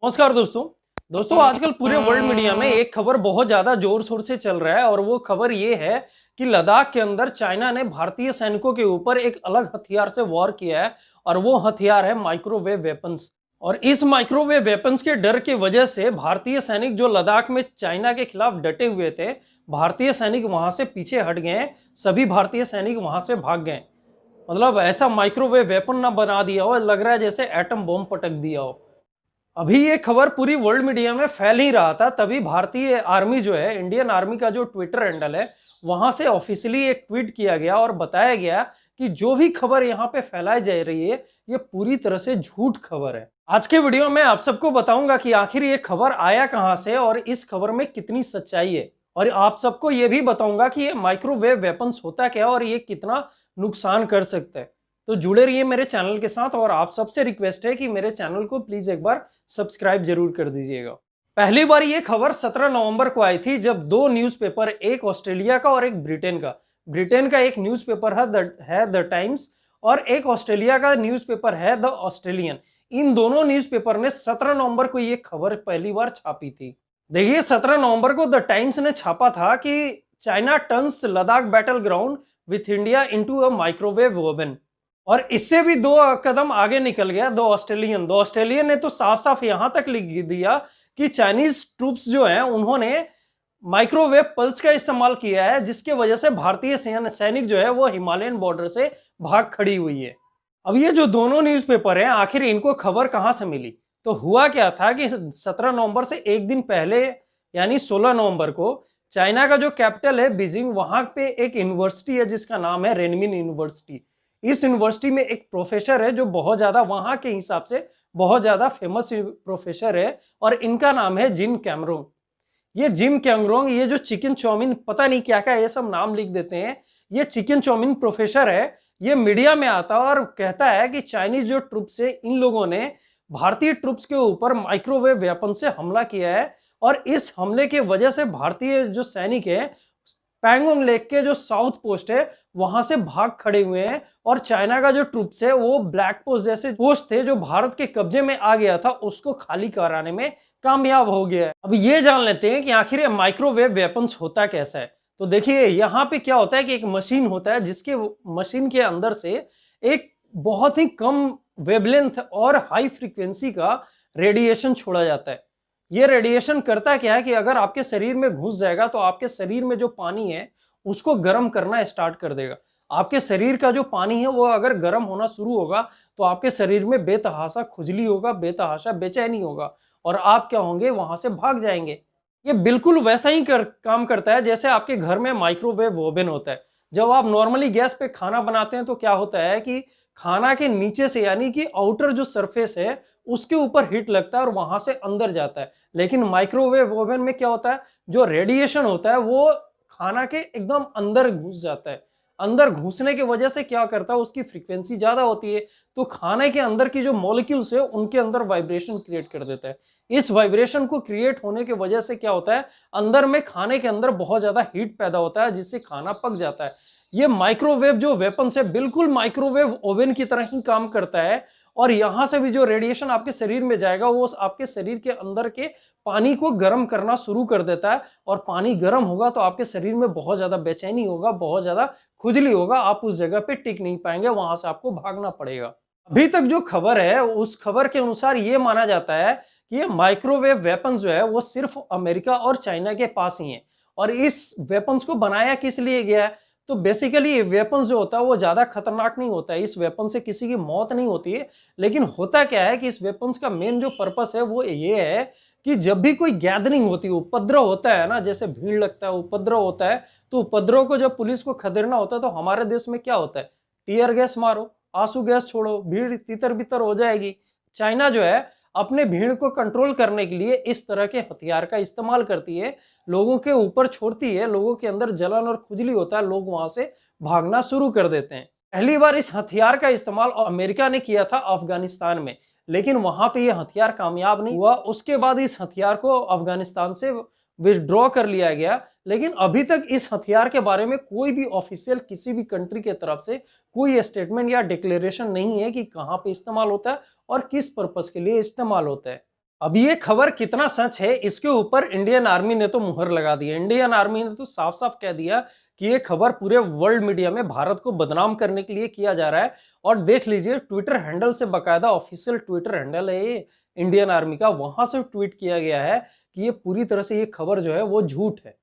नमस्कार दोस्तों आजकल पूरे वर्ल्ड मीडिया में एक खबर बहुत ज्यादा जोर शोर से चल रहा है और वो खबर ये है कि लद्दाख के अंदर चाइना ने भारतीय सैनिकों के ऊपर एक अलग हथियार से वॉर किया है और वो हथियार है माइक्रोवेव वेपन्स। और इस माइक्रोवेव वेपन्स के डर की वजह से भारतीय सैनिक जो लद्दाख में चाइना के खिलाफ डटे हुए थे, भारतीय सैनिक वहां से पीछे हट गए। सभी भारतीय सैनिक वहां से भाग गए। मतलब ऐसा माइक्रोवेव वेपन ना बना दिया हो, लग रहा है जैसे एटम बॉम्ब पटक दिया हो। अभी ये खबर पूरी वर्ल्ड मीडिया में फैल ही रहा था, तभी भारतीय आर्मी जो है, इंडियन आर्मी का जो ट्विटर हैंडल है, वहां से ऑफिशियली एक ट्वीट किया गया और बताया गया कि जो भी खबर यहाँ पे फैलाई जा रही है ये पूरी तरह से झूठ खबर है। आज के वीडियो में आप सबको बताऊंगा कि आखिर ये खबर आया कहां से और इस खबर में कितनी सच्चाई है, और आप सबको ये भी बताऊंगा कि ये माइक्रोवेव वेपन्स होता क्या और ये कितना नुकसान कर सकता है। तो जुड़े रहिए मेरे चैनल के साथ और आप सबसे रिक्वेस्ट है कि मेरे चैनल को प्लीज एक बार सब्सक्राइब जरूर कर दीजिएगा। पहली बार ये खबर 17 नवंबर को आई थी, जब दो न्यूज़पेपर, एक ऑस्ट्रेलिया का और एक ब्रिटेन का एक न्यूज़पेपर है द टाइम्स और एक ऑस्ट्रेलिया का न्यूज़पेपर है द ऑस्ट्रेलियन। इन दोनों न्यूज़पेपर ने 17 नवंबर को ये खबर पहली बार छापी थी। देखिए 17 नवंबर को द टाइम्स ने छापा था कि China turns Ladakh battle ground with India into a microwave weapon. और इससे भी दो कदम आगे निकल गया दो ऑस्ट्रेलियन ने तो साफ साफ यहां तक लिख दिया कि चाइनीज ट्रूप्स जो हैं उन्होंने माइक्रोवेव पल्स का इस्तेमाल किया है, जिसके वजह से भारतीय सैनिक जो है वो हिमालयन बॉर्डर से भाग खड़ी हुई है। अब ये जो दोनों न्यूज़पेपर हैं, आखिर इनको खबर कहां से मिली? तो हुआ क्या था कि 17 नवंबर से एक दिन पहले यानी 16 नवंबर को चाइना का जो कैपिटल है बीजिंग, वहां पे एक यूनिवर्सिटी है जिसका नाम है रेनमिन यूनिवर्सिटी। इस यूनिवर्सिटी में एक प्रोफेसर है जो बहुत ज्यादा वहां के हिसाब से बहुत ज्यादा फेमस प्रोफेसर है और इनका नाम है जिम कैमरोंग। ये जिम कैमरोंग, ये जो चिकन चाउमीन, पता नहीं क्या क्या ये सब नाम लिख देते हैं, ये चिकन चाउमीन प्रोफेसर है। ये मीडिया में आता है और कहता है कि चाइनीज जो ट्रूप्स है, इन लोगों ने भारतीय ट्रूप्स के ऊपर माइक्रोवेव वेपन से हमला किया है और इस हमले की वजह से भारतीय जो सैनिक है पैंगोंग लेक के जो साउथ पोस्ट है वहां से भाग खड़े हुए हैं और चाइना का जो ट्रूप्स है वो ब्लैक पोस्ट जैसे पोस्ट थे जो भारत के कब्जे में आ गया था उसको खाली कराने में कामयाब हो गया है। अब ये जान लेते हैं कि आखिर माइक्रोवेव वेपन्स होता कैसा है। तो देखिए यहाँ पे क्या होता है कि एक मशीन होता है जिसके मशीन के अंदर से एक बहुत ही कम वेवलेंथ और हाई फ्रीक्वेंसी का रेडिएशन छोड़ा जाता है। ये रेडिएशन करता क्या है कि अगर आपके शरीर में घुस जाएगा तो आपके शरीर में जो पानी है उसको गर्म करना स्टार्ट कर देगा। आपके शरीर का जो पानी है वो अगर गर्म होना शुरू होगा तो आपके शरीर में बेतहाशा खुजली होगा, बेतहाशा बेचैनी होगा और आप क्या होंगे, वहां से भाग जाएंगे। ये बिल्कुल वैसा ही काम करता है जैसे आपके घर में माइक्रोवेव ओवन होता है। जब आप नॉर्मली गैस पे खाना बनाते हैं तो क्या होता है कि खाना के नीचे से यानी कि आउटर जो सरफेस है उसके ऊपर हीट लगता है और वहां से अंदर जाता है। लेकिन माइक्रोवेव ओवन में क्या होता है, जो रेडिएशन होता है वो खाना के एकदम अंदर घुस जाता है। अंदर घुसने की वजह से क्या करता है, उसकी फ्रीक्वेंसी ज्यादा होती है तो खाने के अंदर की जो मॉलिक्यूल्स है उनके अंदर वाइब्रेशन क्रिएट कर देता है। इस वाइब्रेशन को क्रिएट होने की वजह से क्या होता है, अंदर में खाने के अंदर बहुत ज्यादा हीट पैदा होता है जिससे खाना पक जाता है। ये माइक्रोवेव जो वेपन है बिल्कुल माइक्रोवेव ओवन की तरह ही काम करता है और यहां से भी जो रेडिएशन आपके शरीर में जाएगा वो आपके शरीर के अंदर के पानी को गर्म करना शुरू कर देता है और पानी गर्म होगा तो आपके शरीर में बहुत ज्यादा बेचैनी होगा, बहुत ज्यादा खुजली होगा, आप उस जगह पे टिक नहीं पाएंगे, वहां से आपको भागना पड़ेगा। अभी तक जो खबर है उस खबर के अनुसार ये माना जाता है कि ये माइक्रोवेव वेपन जो है वो सिर्फ अमेरिका और चाइना के पास ही है। और इस वेपन्स को बनाया किस लिए गया है, तो बेसिकली वेपन्स जो होता है वो ज्यादा खतरनाक नहीं होता है, इस वेपन से किसी की मौत नहीं होती है। लेकिन होता क्या है कि इस वेपन्स का मेन जो पर्पस है वो ये है कि जब भी कोई गैदरिंग होती है, उपद्रव होता है ना, जैसे भीड़ लगता है, उपद्रव होता है, तो उपद्रव को जब पुलिस को खदेड़ना होता है तो हमारे देश में क्या होता है, टीयर गैस मारो, आंसू गैस छोड़ो, भीड़ तितर बितर हो जाएगी। चाइना जो है अपने भीड़ को कंट्रोल करने के लिए इस तरह के हथियार का इस्तेमाल करती है, लोगों के ऊपर छोड़ती है, लोगों के अंदर जलन और खुजली होता है, लोग वहां से भागना शुरू कर देते हैं। पहली बार इस हथियार का इस्तेमाल अमेरिका ने किया था अफगानिस्तान में, लेकिन वहां पे यह हथियार कामयाब नहीं हुआ। उसके बाद इस हथियार को अफगानिस्तान से विथड्रॉ कर लिया गया। लेकिन अभी तक इस हथियार के बारे में कोई भी ऑफिशियल किसी भी कंट्री के तरफ से कोई स्टेटमेंट या डिक्लेरेशन नहीं है कि कहां पे इस्तेमाल होता है और किस पर्पस के लिए इस्तेमाल होता है। अब ये खबर कितना सच है, इसके ऊपर इंडियन आर्मी ने तो मुहर लगा दी है। इंडियन आर्मी ने तो साफ साफ कह दिया कि ये खबर पूरे वर्ल्ड मीडिया में भारत को बदनाम करने के लिए किया जा रहा है। और देख लीजिए, ट्विटर हैंडल से, बकायदा ऑफिशियल ट्विटर हैंडल है ये इंडियन आर्मी का, वहां से ट्वीट किया गया है कि ये पूरी तरह से ये खबर जो है वो झूठ है।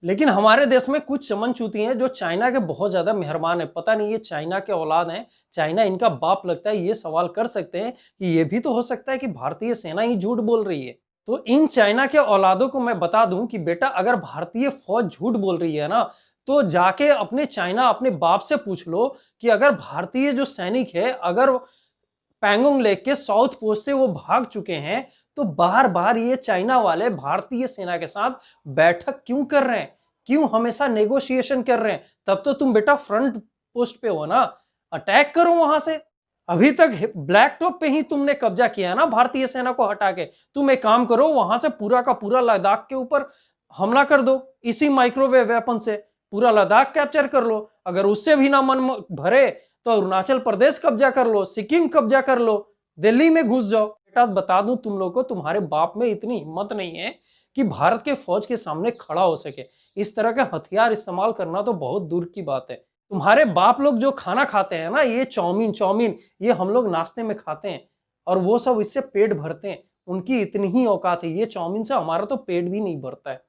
लेकिन हमारे देश में कुछ चमन-चूती हैं जो चाइना के बहुत ज्यादा मेहरबान है। पता नहीं ये चाइना के औलाद हैं, चाइना इनका बाप लगता है। ये सवाल कर सकते हैं कि ये भी तो हो सकता है कि भारतीय सेना ही झूठ बोल रही है। तो इन चाइना के औलादों को मैं बता दूं कि बेटा, अगर भारतीय फौज झूठ बोल रही है ना, तो जाके अपने चाइना, अपने बाप से पूछ लो कि अगर भारतीय जो सैनिक है, अगर पैंगोंग लेक के साउथ पोस्ट से वो भाग चुके हैं, तो बार बार ये चाइना वाले भारतीय सेना के साथ बैठक क्यों कर रहे हैं, क्यों हमेशा नेगोशिएशन कर रहे हैं? तब तो तुम बेटा फ्रंट पोस्ट पे हो ना, अटैक करो वहां से। अभी तक ब्लैक टॉप पे ही तुमने कब्जा किया है ना भारतीय सेना को हटा के। तुम एक काम करो, वहां से पूरा का पूरा लद्दाख के ऊपर हमला कर दो, इसी माइक्रोवेव वेपन से पूरा लद्दाख कैप्चर कर लो। अगर उससे भी ना मन भरे तो अरुणाचल प्रदेश कब्जा कर लो, सिक्किम कब्जा कर लो, दिल्ली में घुस जाओ। बेटा बता दूं तुम लोग को, तुम्हारे बाप में इतनी हिम्मत नहीं है कि भारत के फौज के सामने खड़ा हो सके। इस तरह के हथियार इस्तेमाल करना तो बहुत दूर की बात है। तुम्हारे बाप लोग जो खाना खाते हैं ना, ये चाउमीन चाउमीन, ये हम लोग नाश्ते में खाते हैं और वो सब इससे पेट भरते हैं। उनकी इतनी ही औकात है, ये चाउमीन से हमारा तो पेट भी नहीं भरता है।